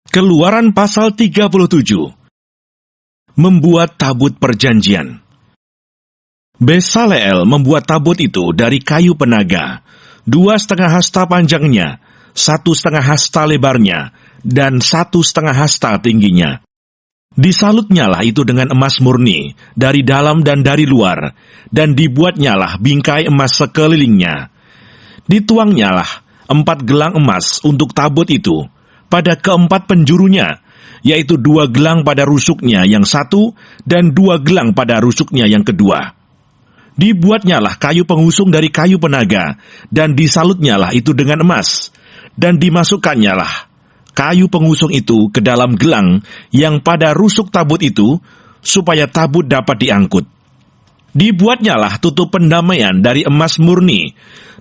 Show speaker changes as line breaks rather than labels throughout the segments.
Keluaran pasal 37. Membuat tabut perjanjian. Besaleel membuat tabut itu dari kayu penaga, 2,5 hasta panjangnya, 1,5 hasta lebarnya, dan 1,5 hasta tingginya. Disalutnyalah itu dengan emas murni, dari dalam dan dari luar, dan dibuatnyalah bingkai emas sekelilingnya. Dituangnyalah 4 gelang emas untuk tabut itu, pada keempat penjurunya, yaitu 2 gelang pada rusuknya yang satu, dan 2 gelang pada rusuknya yang kedua. Dibuatnyalah kayu pengusung dari kayu penaga, dan disalutnyalah itu dengan emas, dan dimasukannyalah kayu pengusung itu ke dalam gelang yang pada rusuk tabut itu, supaya tabut dapat diangkut. Dibuatnyalah tutup pendamaian dari emas murni,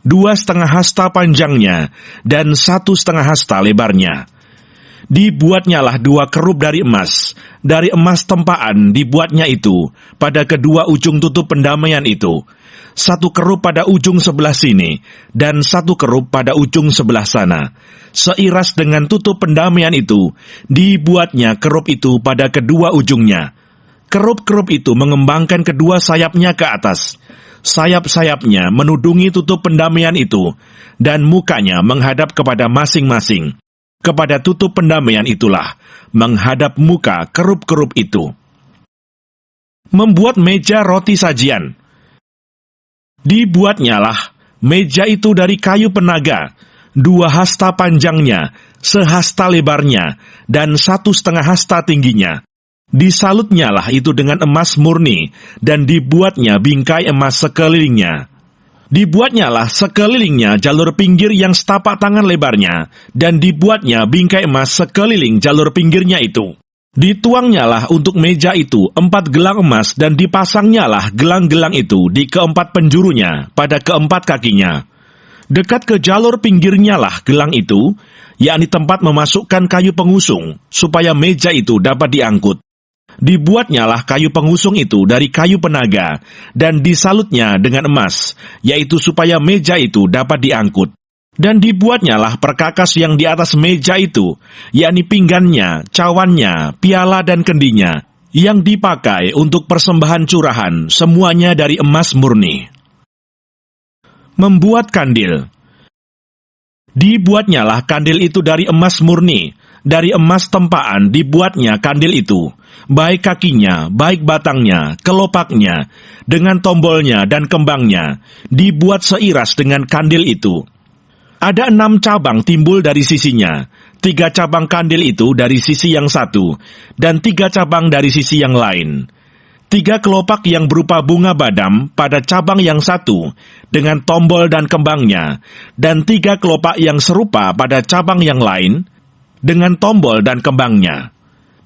2,5 hasta panjangnya, dan 1,5 hasta lebarnya. Dibuatnyalah 2 kerup dari emas tempaan dibuatnya itu, pada kedua ujung tutup pendamaian itu, 1 kerup pada ujung sebelah sini, dan 1 kerup pada ujung sebelah sana. Seiras dengan tutup pendamaian itu, dibuatnya kerup itu pada kedua ujungnya. Kerup-kerup itu mengembangkan kedua sayapnya ke atas. Sayap-sayapnya menudungi tutup pendamaian itu, dan mukanya menghadap kepada masing-masing. Kepada tutup pendamaian itulah menghadap muka kerup-kerup itu. Membuat meja roti sajian. Dibuatnyalah meja itu dari kayu penaga, 2 hasta panjangnya, sehasta lebarnya, dan 1,5 hasta tingginya. Disalutnyalah itu dengan emas murni, dan dibuatnya bingkai emas sekelilingnya. Dibuatnyalah sekelilingnya jalur pinggir yang setapak tangan lebarnya, dan dibuatnya bingkai emas sekeliling jalur pinggirnya itu. Dituangnyalah untuk meja itu 4 gelang emas, dan dipasangnyalah gelang-gelang itu di keempat penjurunya, pada keempat kakinya. Dekat ke jalur pinggirnyalah gelang itu, yakni tempat memasukkan kayu pengusung, supaya meja itu dapat diangkut. Dibuatnyalah kayu pengusung itu dari kayu penaga, dan disalutnya dengan emas, yaitu supaya meja itu dapat diangkut. Dan dibuatnyalah perkakas yang di atas meja itu, yakni pinggannya, cawannya, piala dan kendinya, yang dipakai untuk persembahan curahan, semuanya dari emas murni. Membuat kandil. Dibuatnyalah kandil itu dari emas murni, dari emas tempaan dibuatnya kandil itu, baik kakinya, baik batangnya, kelopaknya, dengan tombolnya dan kembangnya, dibuat seiras dengan kandil itu. Ada 6 cabang timbul dari sisinya, 3 cabang kandil itu dari sisi yang satu, dan 3 cabang dari sisi yang lain. 3 kelopak yang berupa bunga badam pada cabang yang satu, dengan tombol dan kembangnya, dan 3 kelopak yang serupa pada cabang yang lain, dengan tombol dan kembangnya.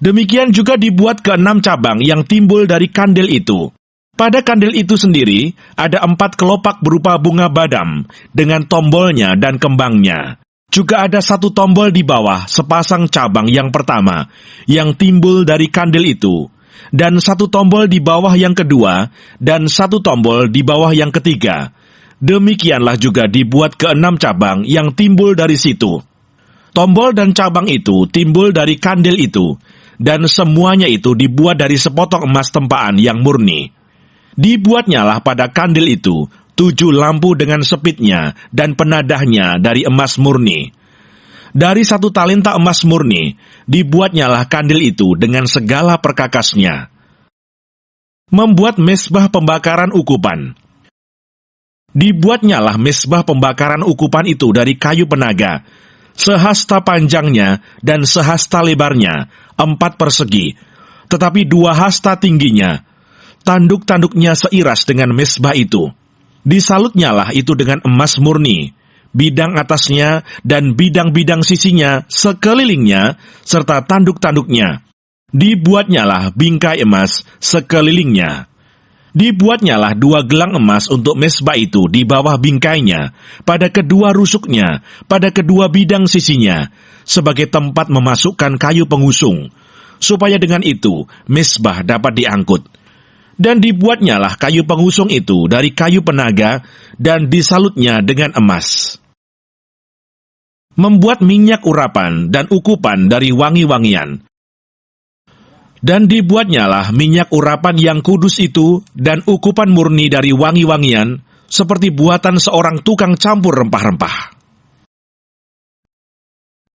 Demikian juga dibuat ke-6 cabang yang timbul dari kandil itu. Pada kandil itu sendiri, ada 4 kelopak berupa bunga badam, dengan tombolnya dan kembangnya. Juga ada 1 tombol di bawah sepasang cabang yang pertama, yang timbul dari kandil itu, dan 1 tombol di bawah yang kedua, dan 1 tombol di bawah yang ketiga. Demikianlah juga dibuat ke-6 cabang yang timbul dari situ. Tombol dan cabang itu timbul dari kandil itu, dan semuanya itu dibuat dari sepotong emas tempaan yang murni. Dibuatnyalah pada kandil itu 7 lampu dengan sepitnya dan penadahnya dari emas murni. Dari 1 talenta emas murni, dibuatnyalah kandil itu dengan segala perkakasnya. Membuat mezbah pembakaran ukupan. Dibuatnyalah mezbah pembakaran ukupan itu dari kayu penaga, sehasta panjangnya dan sehasta lebarnya, 4 persegi, tetapi 2 hasta tingginya. Tanduk-tanduknya seiras dengan mezbah itu. Disalutnyalah itu dengan emas murni, bidang atasnya dan bidang-bidang sisinya sekelilingnya, serta tanduk-tanduknya. Dibuatnyalah bingkai emas sekelilingnya. Dibuatnyalah 2 gelang emas untuk mezbah itu di bawah bingkainya, pada kedua rusuknya, pada kedua bidang sisinya, sebagai tempat memasukkan kayu pengusung, supaya dengan itu mezbah dapat diangkut. Dan dibuatnyalah kayu pengusung itu dari kayu penaga, dan disalutnya dengan emas. membuat minyak urapan dan ukupan dari wangi-wangian. Dan dibuatnyalah minyak urapan yang kudus itu dan ukupan murni dari wangi-wangian, seperti buatan seorang tukang campur rempah-rempah.